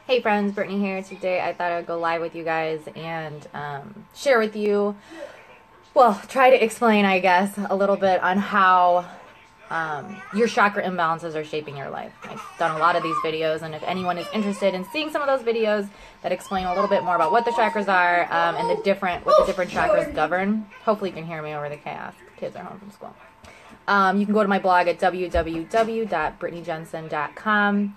Hey friends, Brittany here. Today I thought I would go live with you guys and share with you, well, try to explain, I guess, a little bit on how your chakra imbalances are shaping your life. I've done a lot of these videos, and if anyone is interested in seeing some of those videos that explain a little bit more about what the chakras are and what the different chakras govern, hopefully you can hear me over the chaos. Kids are home from school. You can go to my blog at www.brittanyjensen.com.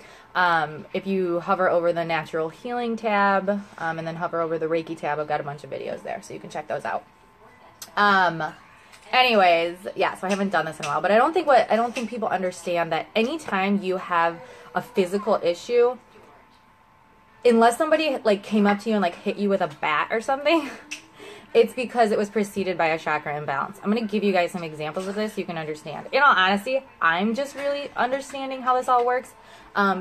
If you hover over the natural healing tab, and then hover over the Reiki tab, I've got a bunch of videos there, so you can check those out. Anyways, yeah, so I haven't done this in a while, but I don't think people understand that anytime you have a physical issue, unless somebody like came up to you and like hit you with a bat or something, it's because it was preceded by a chakra imbalance. I'm going to give you guys some examples of this so you can understand. In all honesty, I'm just really understanding how this all works.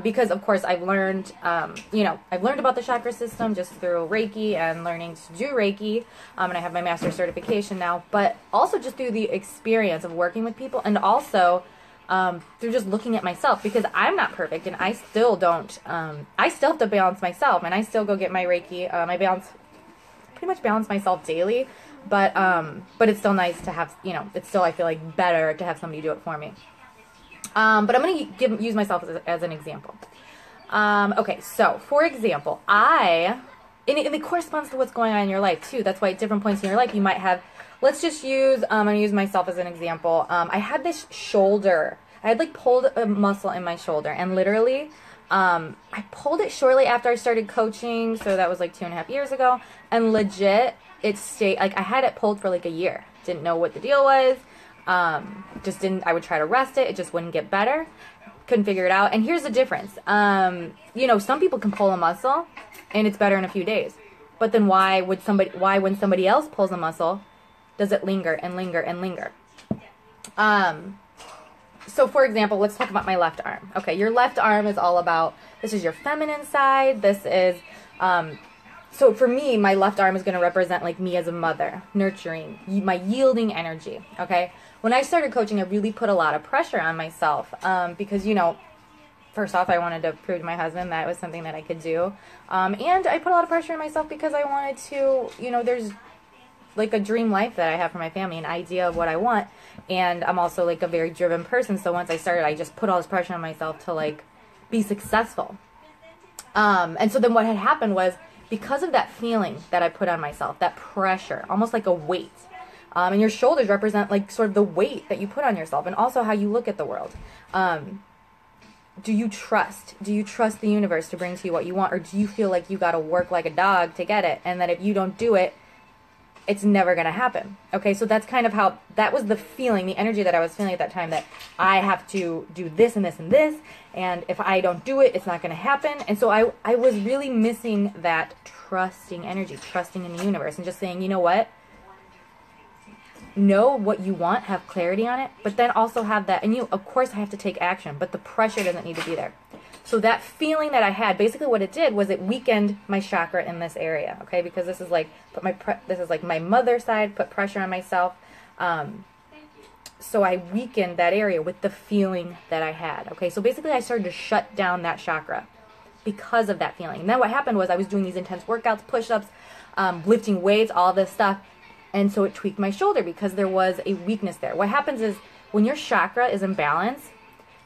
Because of course I've learned, I've learned about the chakra system just through Reiki and learning to do Reiki, and I have my master's certification now, but also just through the experience of working with people, and also through just looking at myself, because I'm not perfect, and I still don't, I still have to balance myself, and I still go get my Reiki, pretty much balance myself daily, but it's still nice to have, it's still, I feel like, better to have somebody do it for me. But I'm going to use myself as an example. Okay, so, for example, and it corresponds to what's going on in your life, too. That's why at different points in your life you might have, let's just use, I'm going to use myself as an example. I had this shoulder. I had, like, pulled a muscle in my shoulder, and literally, I pulled it shortly after I started coaching, so that was, like, 2.5 years ago, and legit, it stayed, like, I had it pulled for, like, a year. Didn't know what the deal was. I would try to rest it. It just wouldn't get better. Couldn't figure it out. And here's the difference. Some people can pull a muscle and it's better in a few days. But then why when somebody else pulls a muscle, does it linger and linger and linger? So for example, let's talk about my left arm. Okay, your left arm is all about, this is your feminine side. This is, so for me, my left arm is going to represent like me as a mother, nurturing, my yielding energy, okay? When I started coaching, I really put a lot of pressure on myself because, first off, I wanted to prove to my husband that it was something that I could do. And I put a lot of pressure on myself because I wanted to, there's like a dream life that I have for my family, an idea of what I want. And I'm also like a very driven person. So once I started, I just put all this pressure on myself to like be successful. And so then what had happened was, because of that feeling that I put on myself, that pressure, almost like a weight, and your shoulders represent like sort of the weight that you put on yourself, and also how you look at the world. Do you trust the universe to bring to you what you want, or do you feel like you got to work like a dog to get it, and that if you don't do it, it's never going to happen? Okay, so that's kind of how, that was the feeling, the energy that I was feeling at that time, that I have to do this and this and this, and if I don't do it, it's not going to happen. And so I was really missing that trusting energy, trusting in the universe, and just saying, you know what? Know what you want, have clarity on it, but then also have that, and of course I have to take action, but the pressure doesn't need to be there. So that feeling that I had, basically what it did was it weakened my chakra in this area, okay? Because this is like, this is like my mother side, put pressure on myself. So I weakened that area with the feeling that I had, okay? So basically I started to shut down that chakra because of that feeling. And then what happened was I was doing these intense workouts, push-ups, lifting weights, all this stuff. And so it tweaked my shoulder because there was a weakness there. What happens is when your chakra is in balance,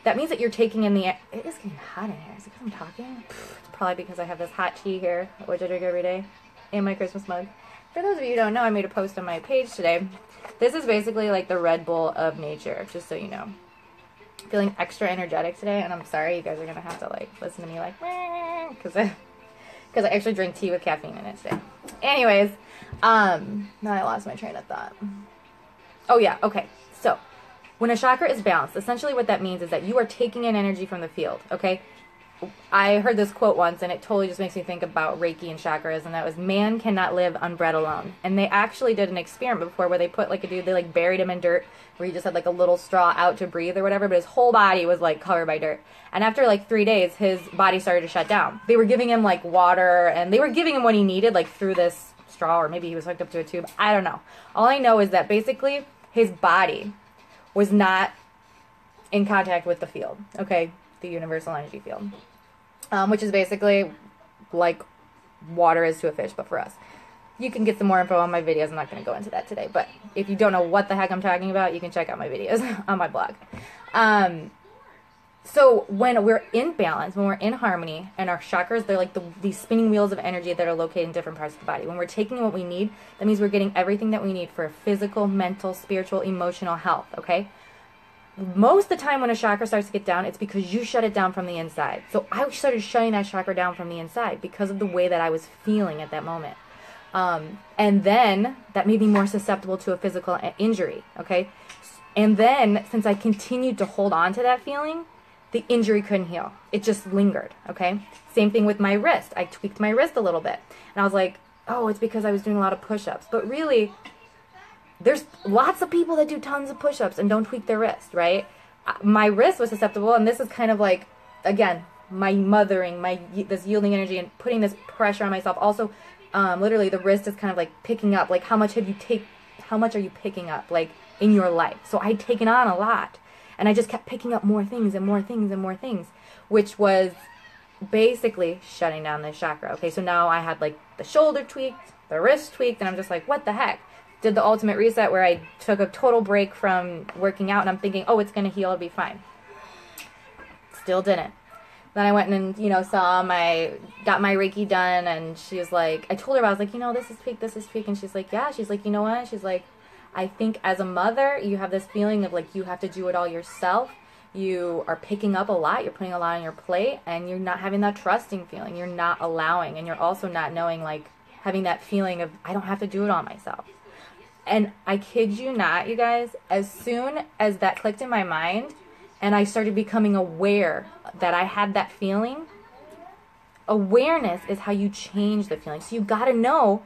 that means that you're taking in the air. It is getting hot in here. Is it because I'm talking? It's probably because I have this hot tea here, which I drink every day, in my Christmas mug. For those of you who don't know, I made a post on my page today. This is basically like the Red Bull of nature, just so you know. Feeling extra energetic today, and I'm sorry, you guys are going to have to like listen to me like, because I actually drink tea with caffeine in it today. Anyways, now I lost my train of thought. Oh yeah, okay. So, when a chakra is balanced, essentially what that means is that you are taking in energy from the field, okay? I heard this quote once, and it totally just makes me think about Reiki and chakras, and that was, man cannot live on bread alone. And they actually did an experiment before where they put like a dude, they like buried him in dirt, where he just had like a little straw out to breathe or whatever, but his whole body was like covered by dirt. And after like 3 days, his body started to shut down. They were giving him like water, and they were giving him what he needed, like through this straw, or maybe he was hooked up to a tube. I don't know. All I know is that basically his body was not in contact with the field, okay? The universal energy field. Which is basically like water is to a fish, but for us. You can get some more info on my videos. I'm not going to go into that today, but if you don't know what the heck I'm talking about, you can check out my videos on my blog. So when we're in balance, when we're in harmony, and our chakras, they're like these spinning wheels of energy that are located in different parts of the body. When we're taking what we need, that means we're getting everything that we need for physical, mental, spiritual, emotional health, okay? Most of the time when a chakra starts to get down, it's because you shut it down from the inside. So I started shutting that chakra down from the inside because of the way that I was feeling at that moment. And then that made me more susceptible to a physical injury, okay? And then since I continued to hold on to that feeling, the injury couldn't heal. It just lingered, okay? Same thing with my wrist. I tweaked my wrist a little bit. And I was like, oh, it's because I was doing a lot of push-ups. But really, there's lots of people that do tons of push-ups and don't tweak their wrist, right? My wrist was susceptible, and this is kind of like, again, my mothering, this yielding energy and putting this pressure on myself. Also, literally, the wrist is kind of like picking up, like how much are you picking up, like in your life? So I'd taken on a lot, and I just kept picking up more things and more things and more things, which was basically shutting down this chakra. Okay, so now I had like the shoulder tweaked, the wrist tweaked, and I'm just like, what the heck? Did the ultimate reset where I took a total break from working out, and I'm thinking, oh, it's going to heal, it'll be fine. Still didn't. Then I went and, got my Reiki done, and she was like, I told her, I was like, this is tweak, and she's like, yeah, she's like, you know what, she's like, I think as a mother, you have this feeling of like, you have to do it all yourself, you are picking up a lot, you're putting a lot on your plate, and you're not having that trusting feeling, you're not allowing, and you're also not knowing, like, having that feeling of, I don't have to do it all myself. And I kid you not, you guys, as soon as that clicked in my mind, and I started becoming aware that I had that feeling, awareness is how you change the feeling. So you gotta know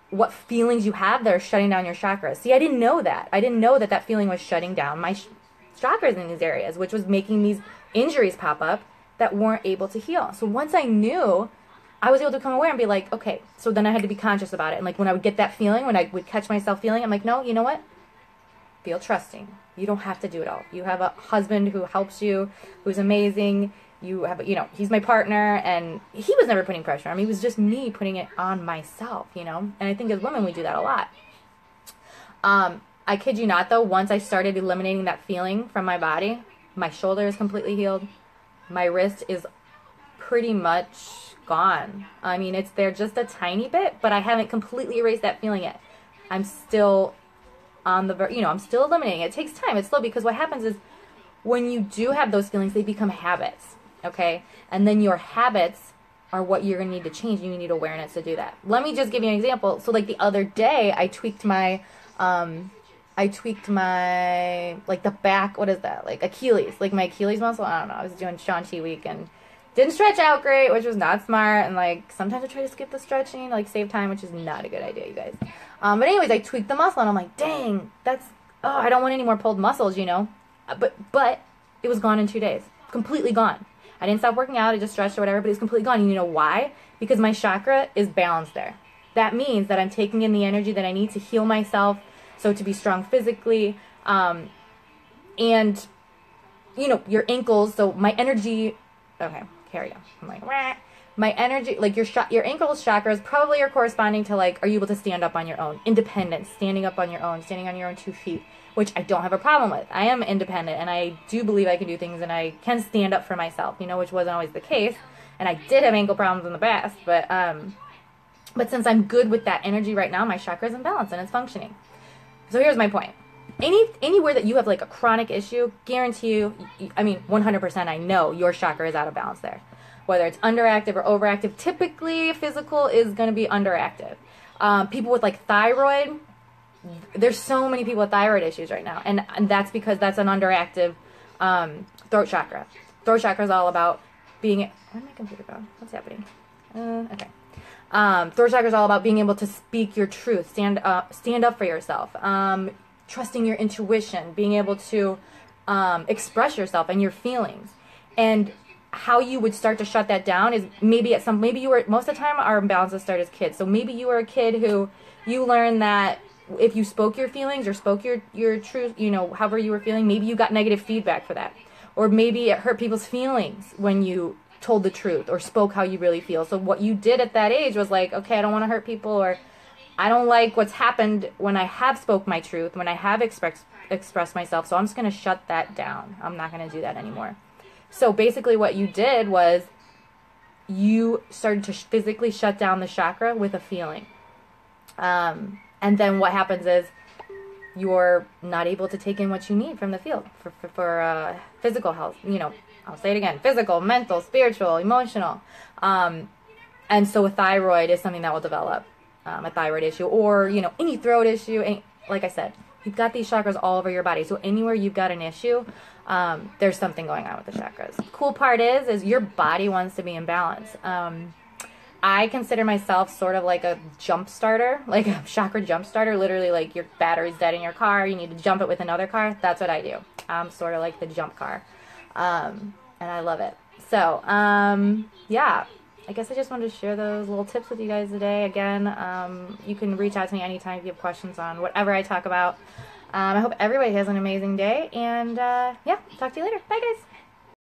what feelings you have that are shutting down your chakras. See, I didn't know that. I didn't know that feeling was shutting down my chakras in these areas, which was making these injuries pop up that weren't able to heal. So once I knew, I was able to become aware and be like, okay, so then I had to be conscious about it. And like when I would get that feeling, when I would catch myself feeling, I'm like, no, you know what? Feel trusting. You don't have to do it all. You have a husband who helps you, who's amazing. You have, he's my partner, and he was never putting pressure on me. It was just me putting it on myself, And I think as women, we do that a lot. I kid you not, though, once I started eliminating that feeling from my body, my shoulder is completely healed. My wrist is pretty much gone. I mean, it's there just a tiny bit, but I haven't completely erased that feeling yet. I'm still on the, I'm still eliminating it. It takes time. It's slow, because what happens is when you do have those feelings, they become habits, okay? And then your habits are what you're going to need to change. You need awareness to do that. Let me just give you an example. So like the other day, I tweaked my, like the back, what is that? Like Achilles, like my Achilles muscle. I don't know. I was doing Shanti week and didn't stretch out great, which was not smart. And like sometimes I try to skip the stretching, like save time, which is not a good idea, you guys. But anyways, I tweaked the muscle, and I'm like, dang, I don't want any more pulled muscles, But it was gone in 2 days, completely gone. I didn't stop working out, I just stretched or whatever, but it's completely gone. And you know why? Because my chakra is balanced there. That means that I'm taking in the energy that I need to heal myself, so to be strong physically, and your ankles. So my energy. Okay, here we go. I'm like, wah. My energy, like your ankles chakras probably are corresponding to like, are you able to stand up on your own? Independence, standing up on your own, standing on your own 2 feet, which I don't have a problem with. I am independent, and I do believe I can do things, and I can stand up for myself, which wasn't always the case. And I did have ankle problems in the past, but since I'm good with that energy right now, my chakra is in balance and it's functioning. So here's my point. Anywhere that you have like a chronic issue, guarantee you, 100% I know your chakra is out of balance there. Whether it's underactive or overactive, typically physical is going to be underactive. People with like thyroid, there's so many people with thyroid issues right now. And that's because that's an underactive throat chakra. Throat chakra is all about being, where'd my computer go? What's happening? Okay. Throat chakra is all about being able to speak your truth, stand up for yourself, trusting your intuition, being able to express yourself and your feelings. And how you would start to shut that down is maybe you were, most of the time our imbalances start as kids. So maybe you were a kid who you learned that if you spoke your feelings or spoke your truth, however you were feeling, maybe you got negative feedback for that. Or maybe it hurt people's feelings when you told the truth or spoke how you really feel. So what you did at that age was like, okay, I don't want to hurt people, or I don't like what's happened when I have spoke my truth, when I have expressed myself, so I'm just going to shut that down. I'm not going to do that anymore. So basically what you did was you started to physically shut down the chakra with a feeling. And then what happens is you're not able to take in what you need from the field for physical health. You know, I'll say it again, physical, mental, spiritual, emotional. And so a thyroid is something that will develop, a thyroid issue, or, you know, any throat issue. Like I said, you've got these chakras all over your body. So anywhere you've got an issue, there's something going on with the chakras. Cool part is your body wants to be in balance. I consider myself sort of like a jump starter, like a chakra jump starter. Literally, like your battery's dead in your car, you need to jump it with another car. That's what I do. I'm sort of like the jump car. And I love it. So, yeah, I guess I just wanted to share those little tips with you guys today. Again, you can reach out to me anytime if you have questions on whatever I talk about. I hope everybody has an amazing day, and yeah, talk to you later. Bye, guys.